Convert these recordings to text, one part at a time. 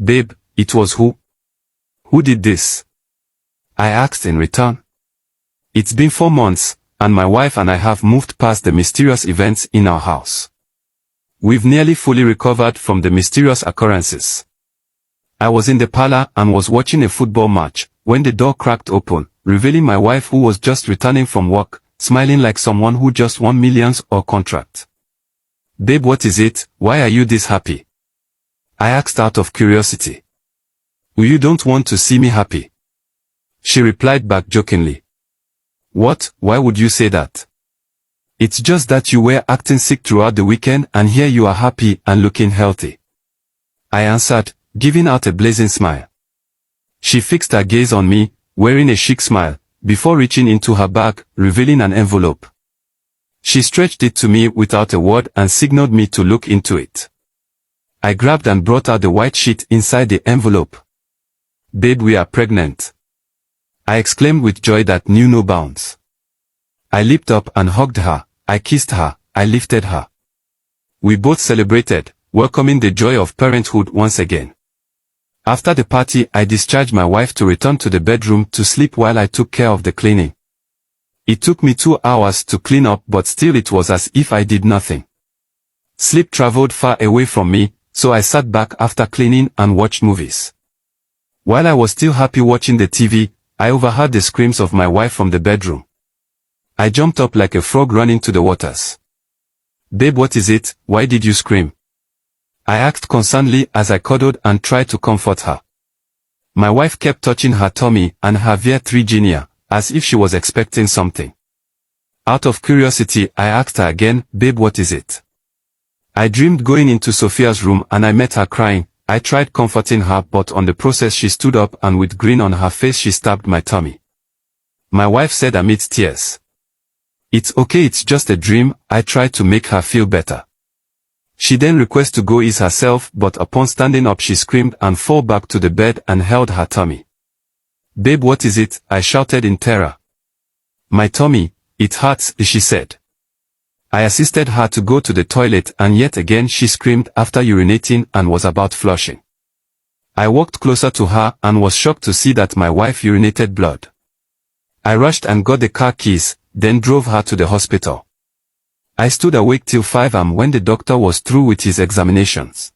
Babe, it was who? Who did this? I asked in return. It's been 4 months, and my wife and I have moved past the mysterious events in our house. We've nearly fully recovered from the mysterious occurrences. I was in the parlor and was watching a football match, when the door cracked open, revealing my wife who was just returning from work, smiling like someone who just won millions or contract. Babe, what is it? Why are you this happy? I asked out of curiosity. You don't want to see me happy? She replied back jokingly. What? Why would you say that? It's just that you were acting sick throughout the weekend and here you are happy and looking healthy. I answered, giving out a blazing smile. She fixed her gaze on me, wearing a chic smile, before reaching into her bag, revealing an envelope. She stretched it to me without a word and signaled me to look into it. I grabbed and brought out the white sheet inside the envelope. Babe, we are pregnant. I exclaimed with joy that knew no bounds. I leaped up and hugged her, I kissed her, I lifted her. We both celebrated, welcoming the joy of parenthood once again. After the party, I discharged my wife to return to the bedroom to sleep while I took care of the cleaning. It took me 2 hours to clean up, but still it was as if I did nothing. Sleep traveled far away from me, so I sat back after cleaning and watched movies. While I was still happy watching the TV, I overheard the screams of my wife from the bedroom. I jumped up like a frog running to the waters. Babe, what is it? Why did you scream? I asked concernedly as I cuddled and tried to comfort her. My wife kept touching her tummy and her vagina, as if she was expecting something. Out of curiosity, I asked her again, babe, what is it? I dreamed going into Sophia's room and I met her crying. I tried comforting her, but on the process she stood up and with grin on her face she stabbed my tummy. My wife said amidst tears. It's okay, it's just a dream. I tried to make her feel better. She then requested to go ease herself, but upon standing up she screamed and fell back to the bed and held her tummy. Babe, what is it? I shouted in terror. My tummy, it hurts, she said. I assisted her to go to the toilet and yet again she screamed after urinating and was about flushing. I walked closer to her and was shocked to see that my wife urinated blood. I rushed and got the car keys, then drove her to the hospital. I stood awake till 5 am when the doctor was through with his examinations.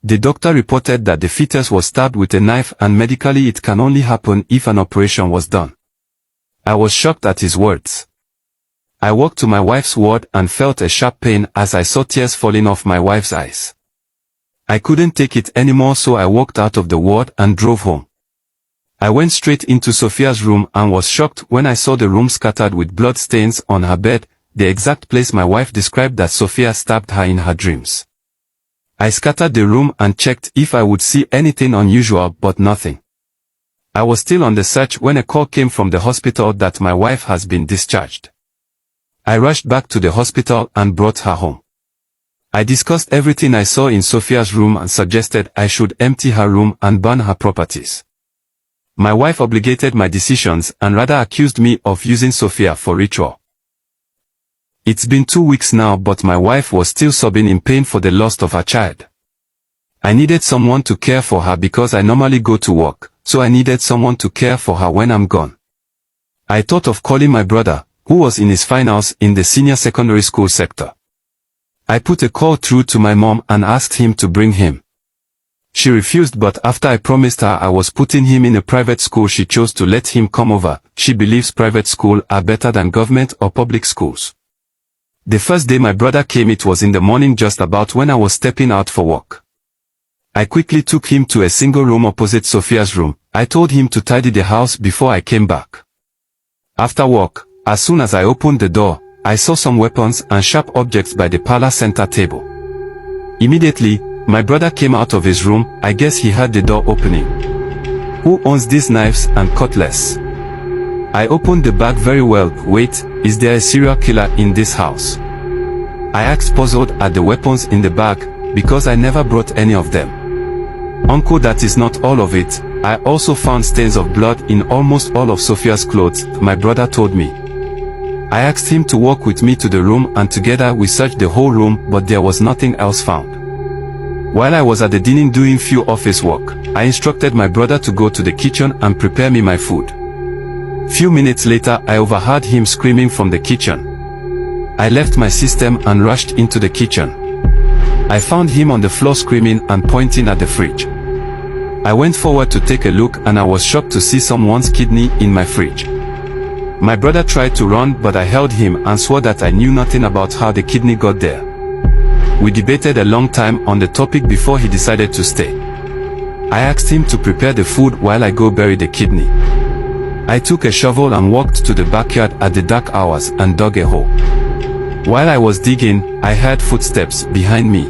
The doctor reported that the fetus was stabbed with a knife and medically it can only happen if an operation was done. I was shocked at his words. I walked to my wife's ward and felt a sharp pain as I saw tears falling off my wife's eyes. I couldn't take it anymore, so I walked out of the ward and drove home. I went straight into Sophia's room and was shocked when I saw the room scattered with blood stains on her bed, the exact place my wife described that Sophia stabbed her in her dreams. I scattered the room and checked if I would see anything unusual, but nothing. I was still on the search when a call came from the hospital that my wife has been discharged. I rushed back to the hospital and brought her home. I discussed everything I saw in Sophia's room and suggested I should empty her room and burn her properties. My wife obligated my decisions and rather accused me of using Sophia for ritual. It's been 2 weeks now, but my wife was still sobbing in pain for the loss of her child. I needed someone to care for her because I normally go to work, so I needed someone to care for her when I'm gone. I thought of calling my brother, who was in his finals in the senior secondary school sector. I put a call through to my mom and asked him to bring him. She refused, but after I promised her I was putting him in a private school, she chose to let him come over. She believes private schools are better than government or public schools. The first day my brother came, it was in the morning, just about when I was stepping out for work. I quickly took him to a single room opposite Sophia's room. I told him to tidy the house before I came back. After work, as soon as I opened the door, I saw some weapons and sharp objects by the parlor center table. Immediately, my brother came out of his room. I guess he heard the door opening. Who owns these knives and cutlass? I opened the bag very well. Wait, is there a serial killer in this house? I asked, puzzled at the weapons in the bag, because I never brought any of them. Uncle, that is not all of it. I also found stains of blood in almost all of Sophia's clothes, my brother told me. I asked him to walk with me to the room and together we searched the whole room, but there was nothing else found. While I was at the dining doing few office work, I instructed my brother to go to the kitchen and prepare me my food. Few minutes later, I overheard him screaming from the kitchen. I left my system and rushed into the kitchen. I found him on the floor screaming and pointing at the fridge. I went forward to take a look and I was shocked to see someone's kidney in my fridge. My brother tried to run, but I held him and swore that I knew nothing about how the kidney got there. We debated a long time on the topic before he decided to stay. I asked him to prepare the food while I go bury the kidney. I took a shovel and walked to the backyard at the dark hours and dug a hole. While I was digging, I heard footsteps behind me.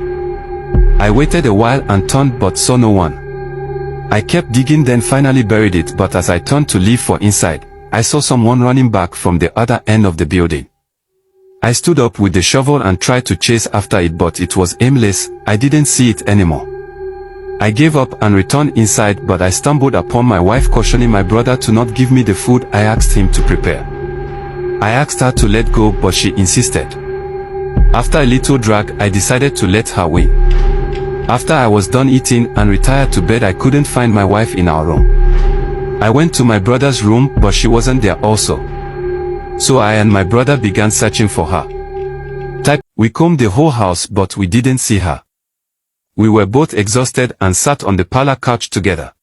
I waited a while and turned but saw no one. I kept digging, then finally buried it, but as I turned to leave for inside, I saw someone running back from the other end of the building. I stood up with the shovel and tried to chase after it, but it was aimless. I didn't see it anymore. I gave up and returned inside, but I stumbled upon my wife cautioning my brother to not give me the food I asked him to prepare. I asked her to let go, but she insisted. After a little drag, I decided to let her win. After I was done eating and retired to bed, I couldn't find my wife in our room. I went to my brother's room, but she wasn't there also. So I and my brother began searching for her. We combed the whole house, but we didn't see her. We were both exhausted and sat on the parlor couch together.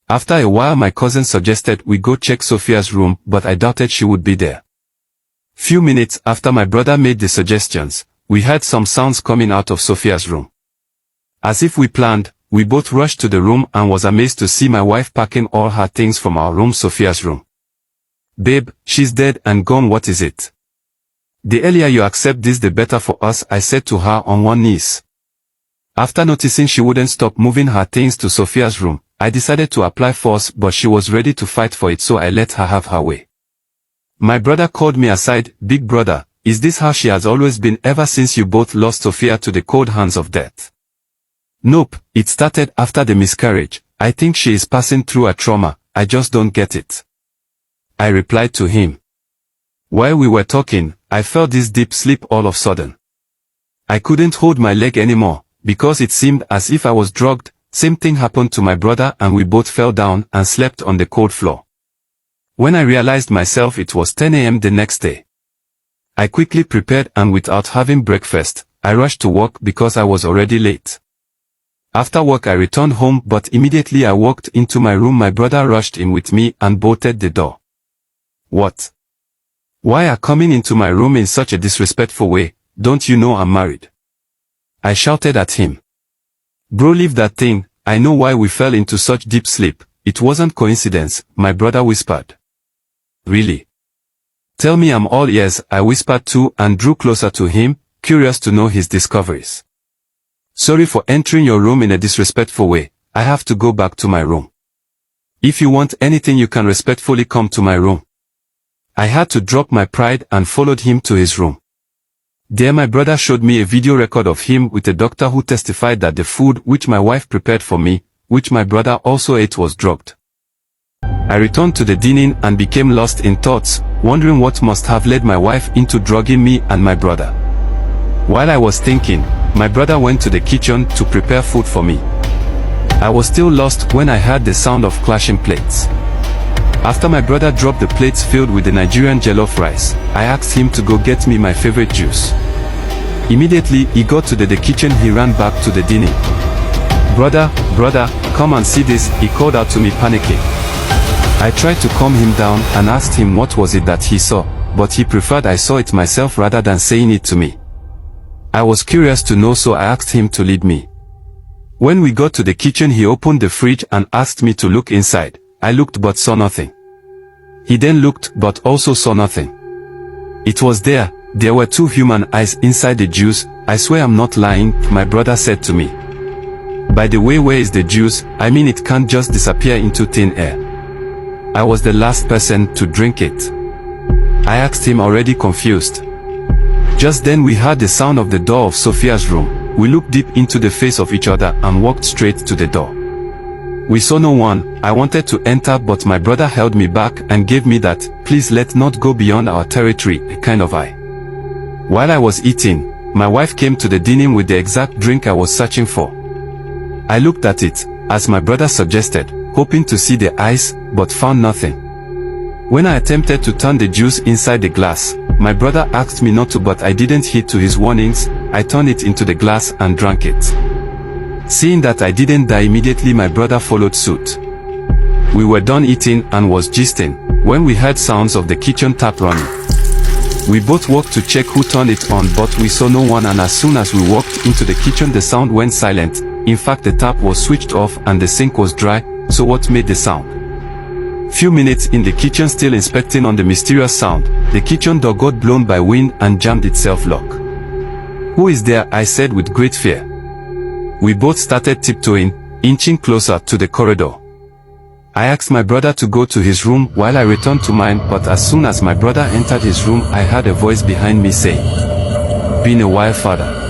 After a while, my cousin suggested we go check Sophia's room, but I doubted she would be there. Few minutes after my brother made the suggestions, we heard some sounds coming out of Sophia's room. As if we planned, we both rushed to the room and was amazed to see my wife packing all her things from our room, Sophia's room. "Babe, she's dead and gone. What is it? The earlier you accept this, the better for us," I said to her on one knee. After noticing she wouldn't stop moving her things to Sophia's room, I decided to apply force, but she was ready to fight for it, so I let her have her way. My brother called me aside. "Big brother, is this how she has always been ever since you both lost Sophia to the cold hands of death?" "Nope, it started after the miscarriage. I think she is passing through a trauma. I just don't get it," I replied to him. While we were talking, I felt this deep sleep all of a sudden. I couldn't hold my leg anymore, because it seemed as if I was drugged. Same thing happened to my brother and we both fell down and slept on the cold floor. When I realized myself, it was 10 a.m. the next day. I quickly prepared and without having breakfast, I rushed to work because I was already late. After work I returned home, but immediately I walked into my room, my brother rushed in with me and bolted the door. "What? Why are coming into my room in such a disrespectful way? Don't you know I'm married?" I shouted at him. "Bro, leave that thing. I know why we fell into such deep sleep. It wasn't coincidence," my brother whispered. "Really? Tell me, I'm all ears," I whispered too and drew closer to him, curious to know his discoveries. "Sorry for entering your room in a disrespectful way. I have to go back to my room. If you want anything, you can respectfully come to my room." I had to drop my pride and followed him to his room. There my brother showed me a video record of him with a doctor who testified that the food which my wife prepared for me, which my brother also ate, was drugged. I returned to the dining and became lost in thoughts, wondering what must have led my wife into drugging me and my brother. While I was thinking, my brother went to the kitchen to prepare food for me. I was still lost when I heard the sound of clashing plates. After my brother dropped the plates filled with the Nigerian jollof rice, I asked him to go get me my favorite juice. Immediately he got to the kitchen, he ran back to the dining. Brother, come and see this," he called out to me, panicking. I tried to calm him down and asked him what was it that he saw, but he preferred I saw it myself rather than saying it to me. I was curious to know, so I asked him to lead me. When we got to the kitchen, he opened the fridge and asked me to look inside. I looked but saw nothing. He then looked but also saw nothing. It was there. There were 2 human eyes inside the juice. "I swear I'm not lying," my brother said to me. "By the way, where is the juice? I mean, it can't just disappear into thin air." I was the last person to drink it, I asked him, already confused. Just then we heard the sound of the door of Sophia's room. We looked deep into the face of each other and walked straight to the door. We saw no one. I wanted to enter, but my brother held me back and gave me that "please let not go beyond our territory" kind of eye. While I was eating, my wife came to the dining with the exact drink I was searching for. I looked at it, as my brother suggested, hoping to see the eyes, but found nothing. When I attempted to turn the juice inside the glass, my brother asked me not to, but I didn't heed to his warnings. I turned it into the glass and drank it. Seeing that I didn't die immediately, my brother followed suit. We were done eating and was gisting, when we heard sounds of the kitchen tap running. We both walked to check who turned it on, but we saw no one, and as soon as we walked into the kitchen the sound went silent. In fact, the tap was switched off and the sink was dry, so what made the sound? Few minutes in the kitchen, still inspecting on the mysterious sound, the kitchen door got blown by wind and jammed itself lock. "Who is there?" I said with great fear. We both started tiptoeing, inching closer to the corridor. I asked my brother to go to his room while I returned to mine, but as soon as my brother entered his room, I heard a voice behind me saying, "Been a while, father."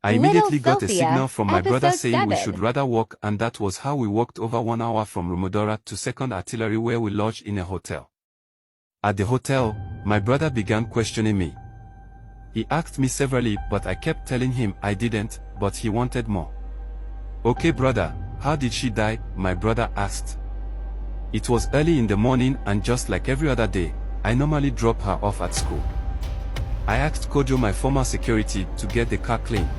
I immediately got a signal from my brother saying we should rather walk, and that was how we walked over 1 hour from Rumodora to 2nd Artillery, where we lodged in a hotel. At the hotel, my brother began questioning me. He asked me severally, but I kept telling him I didn't, but he wanted more. "Okay brother, how did she die?" my brother asked. It was early in the morning, and just like every other day, I normally drop her off at school. I asked Kojo, my former security, to get the car clean.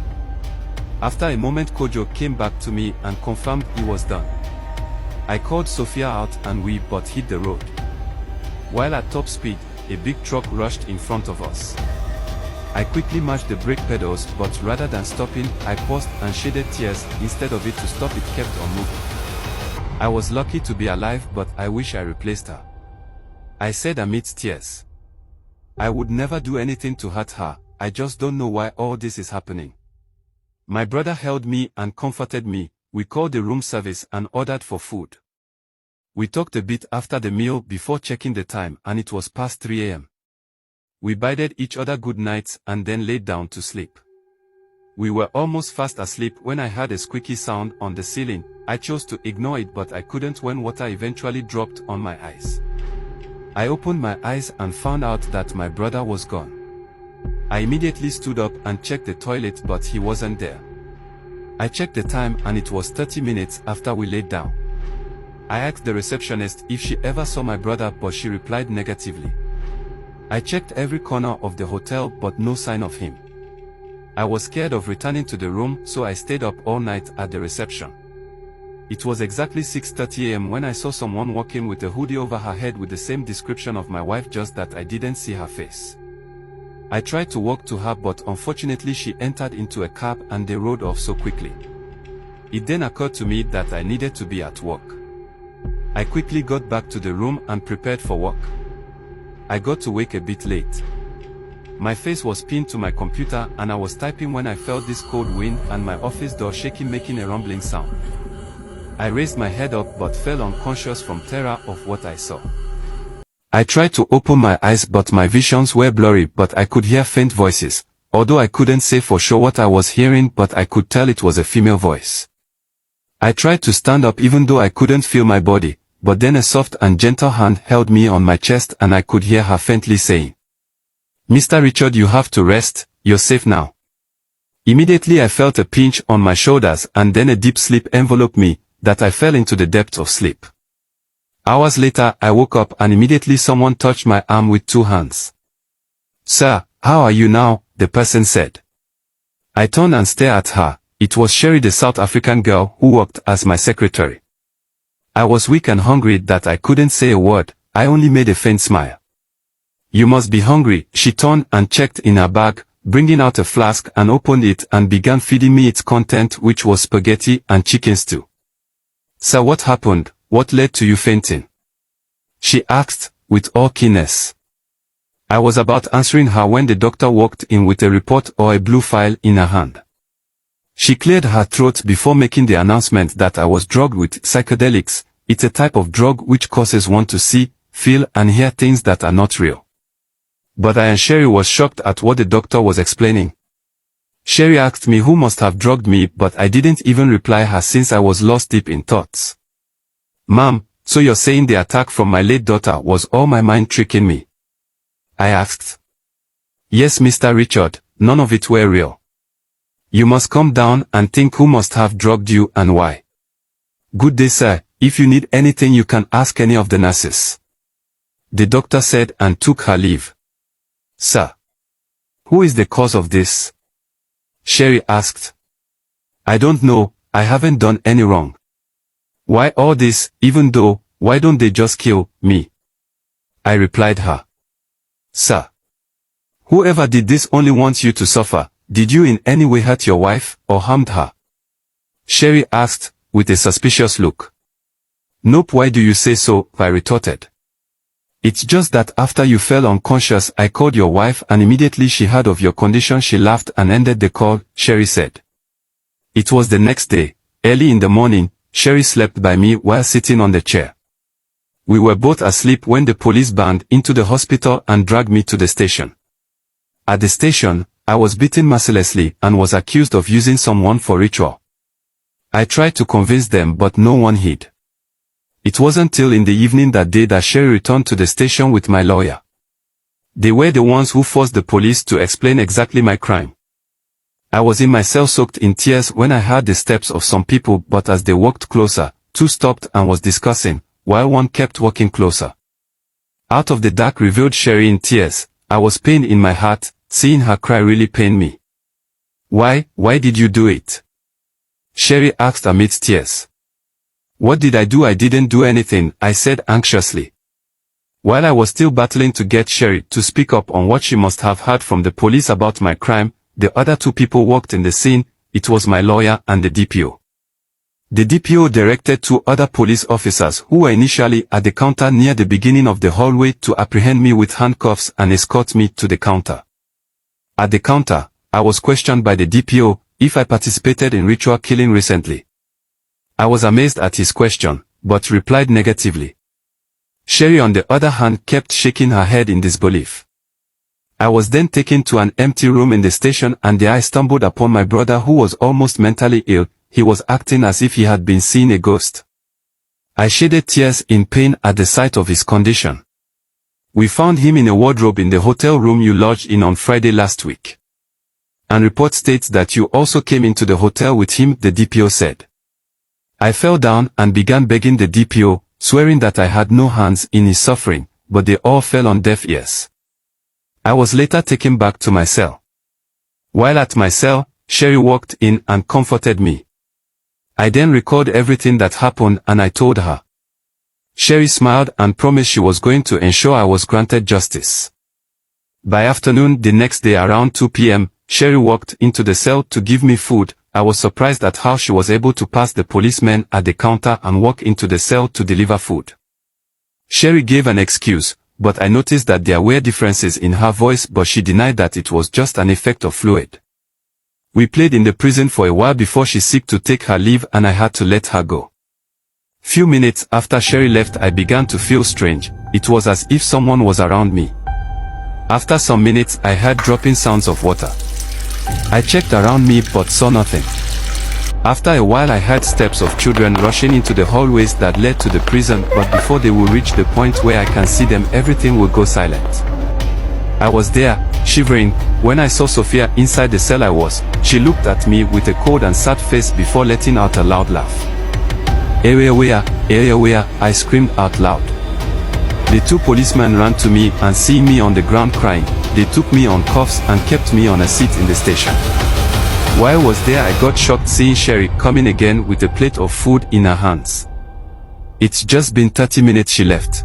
After a moment, Kojo came back to me and confirmed he was done. I called Sophia out and we both hit the road. While at top speed, a big truck rushed in front of us. I quickly mashed the brake pedals, but rather than stopping, I paused and shedded tears. Instead of it to stop, it kept on moving. I was lucky to be alive, but I wish I replaced her. I said amidst tears. I would never do anything to hurt her, I just don't know why all this is happening. My brother held me and comforted me. We called the room service and ordered for food. We talked a bit after the meal before checking the time, and it was past 3 a.m. We bided each other good nights and then laid down to sleep. We were almost fast asleep when I heard a squeaky sound on the ceiling. I chose to ignore it, but I couldn't when water eventually dropped on my eyes. I opened my eyes and found out that my brother was gone. I immediately stood up and checked the toilet, but he wasn't there. I checked the time and it was 30 minutes after we laid down. I asked the receptionist if she ever saw my brother, but she replied negatively. I checked every corner of the hotel, but no sign of him. I was scared of returning to the room, so I stayed up all night at the reception. It was exactly 6:30 a.m. when I saw someone walking with a hoodie over her head with the same description of my wife, just that I didn't see her face. I tried to walk to her, but unfortunately she entered into a cab and they rode off so quickly. It then occurred to me that I needed to be at work. I quickly got back to the room and prepared for work. I got to work a bit late. My face was pinned to my computer and I was typing when I felt this cold wind and my office door shaking, making a rumbling sound. I raised my head up but fell unconscious from terror of what I saw. I tried to open my eyes, but my visions were blurry, but I could hear faint voices, although I couldn't say for sure what I was hearing, but I could tell it was a female voice. I tried to stand up even though I couldn't feel my body, but then a soft and gentle hand held me on my chest and I could hear her faintly saying, "Mr. Richard, you have to rest, you're safe now." Immediately I felt a pinch on my shoulders and then a deep sleep enveloped me, that I fell into the depths of sleep. Hours later I woke up and immediately someone touched my arm with 2 hands. "Sir, how are you now?" the person said. I turned and stared at her. It was Sherry, the South African girl who worked as my secretary. I was weak and hungry that I couldn't say a word. I only made a faint smile. "You must be hungry." She turned and checked in her bag, bringing out a flask and opened it and began feeding me its content, which was spaghetti and chicken stew. "Sir, what happened? What led to you fainting?" she asked, with all keenness. I was about answering her when the doctor walked in with a report or a blue file in her hand. She cleared her throat before making the announcement that I was drugged with psychedelics. It's a type of drug which causes one to see, feel and hear things that are not real. But I and Sherry was shocked at what the doctor was explaining. Sherry asked me who must have drugged me, but I didn't even reply her since I was lost deep in thoughts. "Ma'am, so you're saying the attack from my late daughter was all my mind tricking me?" I asked. "Yes, Mr. Richard, none of it were real. You must calm down and think who must have drugged you and why." "Good day, sir. If you need anything you can ask any of the nurses," the doctor said and took her leave. "Sir, who is the cause of this?" Sherry asked. "I don't know, I haven't done any wrong." "Why all this, even though, why don't they just kill me?" I replied her. "Sir, whoever did this only wants you to suffer. Did you in any way hurt your wife, or harmed her?" Sherry asked, with a suspicious look. "Nope, why do you say so?" I retorted. "It's just that after you fell unconscious I called your wife and immediately she heard of your condition she laughed and ended the call," Sherry said. It was the next day, early in the morning. Sherry slept by me while sitting on the chair. We were both asleep when the police burned into the hospital and dragged me to the station. At the station, I was beaten mercilessly and was accused of using someone for ritual. I tried to convince them, but no one heeded. It wasn't till in the evening that day that Sherry returned to the station with my lawyer. They were the ones who forced the police to explain exactly my crime. I was in my cell soaked in tears when I heard the steps of some people, but as they walked closer, 2 stopped and was discussing, while one kept walking closer. Out of the dark revealed Sherry in tears. I was pained in my heart. Seeing her cry really pained me. Why did you do it?" Sherry asked amidst tears. "What did I do? I didn't do anything," I said anxiously. While I was still battling to get Sherry to speak up on what she must have heard from the police about my crime, the other 2 people walked in the scene. It was my lawyer and the DPO. The DPO directed 2 other police officers who were initially at the counter near the beginning of the hallway to apprehend me with handcuffs and escort me to the counter. At the counter, I was questioned by the DPO if I participated in ritual killing recently. I was amazed at his question, but replied negatively. Sherry on the other hand kept shaking her head in disbelief. I was then taken to an empty room in the station and there I stumbled upon my brother who was almost mentally ill. He was acting as if he had been seeing a ghost. I shedded tears in pain at the sight of his condition. We found him in a wardrobe in the hotel room you lodged in on Friday last week. And report states that you also came into the hotel with him, the DPO said. I fell down and began begging the DPO, swearing that I had no hands in his suffering, but they all fell on deaf ears. I was later taken back to my cell. While at my cell, Sherry walked in and comforted me. I then recalled everything that happened and I told her. Sherry smiled and promised she was going to ensure I was granted justice. By afternoon the next day around 2 p.m., Sherry walked into the cell to give me food. I was surprised at how she was able to pass the policemen at the counter and walk into the cell to deliver food. Sherry gave an excuse, but I noticed that there were differences in her voice, but she denied that it was just an effect of fluid. We played in the prison for a while before she seeked to take her leave and I had to let her go. Few minutes after Sherry left I began to feel strange. It was as if someone was around me. After some minutes I heard dropping sounds of water. I checked around me but saw nothing. After a while I heard steps of children rushing into the hallways that led to the prison, but before they will reach the point where I can see them everything will go silent. I was there, shivering, when I saw Sophia inside the cell I was. She looked at me with a cold and sad face before letting out a loud laugh. Area, I screamed out loud. The two policemen ran to me and seeing me on the ground crying, they took me on cuffs and kept me on a seat in the station. While I was there I got shocked seeing Sherry coming again with a plate of food in her hands. It's just been 30 minutes she left.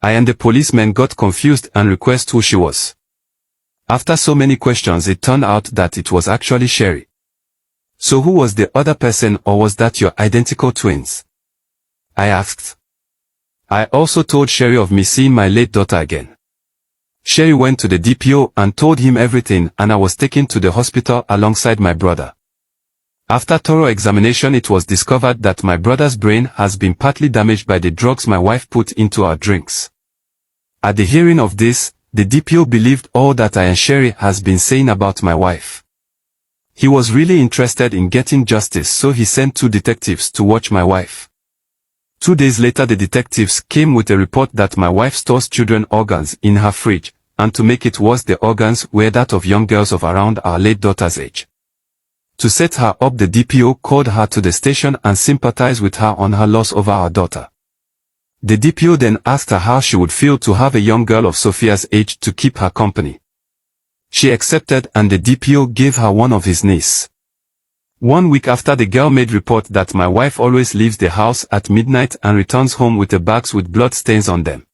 I and the policeman got confused and requested who she was. After so many questions it turned out that it was actually Sherry. So who was the other person, or was that your identical twins? I asked. I also told Sherry of me seeing my late daughter again. Sherry went to the DPO and told him everything and I was taken to the hospital alongside my brother. After thorough examination it was discovered that my brother's brain has been partly damaged by the drugs my wife put into our drinks. At the hearing of this, the DPO believed all that I and Sherry has been saying about my wife. He was really interested in getting justice, so he sent 2 detectives to watch my wife. 2 days later the detectives came with a report that my wife stores children's organs in her fridge, and to make it worse the organs were that of young girls of around our late daughter's age. To set her up the DPO called her to the station and sympathized with her on her loss over our daughter. The DPO then asked her how she would feel to have a young girl of Sophia's age to keep her company. She accepted and the DPO gave her one of his niece. 1 week after the girl made report that my wife always leaves the house at midnight and returns home with the bags with blood stains on them.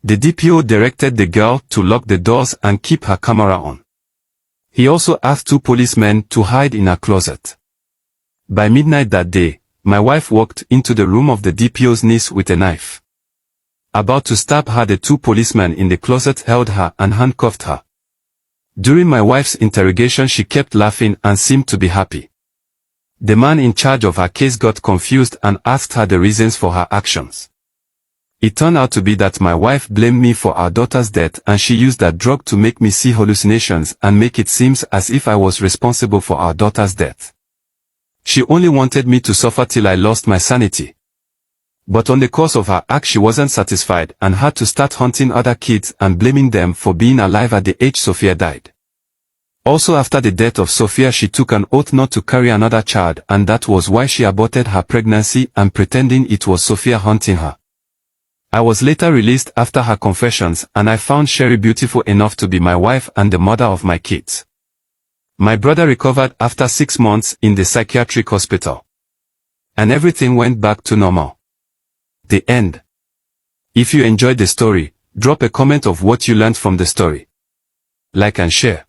The DPO directed the girl to lock the doors and keep her camera on. He also asked 2 policemen to hide in a closet. By midnight that day, my wife walked into the room of the DPO's niece with a knife. About to stab her, the 2 policemen in the closet held her and handcuffed her. During my wife's interrogation she kept laughing and seemed to be happy. The man in charge of her case got confused and asked her the reasons for her actions. It turned out to be that my wife blamed me for our daughter's death and she used that drug to make me see hallucinations and make it seem as if I was responsible for our daughter's death. She only wanted me to suffer till I lost my sanity. But on the course of her act she wasn't satisfied and had to start hunting other kids and blaming them for being alive at the age Sophia died. Also after the death of Sophia she took an oath not to carry another child, and that was why she aborted her pregnancy and pretending it was Sophia hunting her. I was later released after her confessions and I found Sherry beautiful enough to be my wife and the mother of my kids. My brother recovered after 6 months in the psychiatric hospital. And everything went back to normal. The end. If you enjoyed the story, drop a comment of what you learned from the story. Like and share.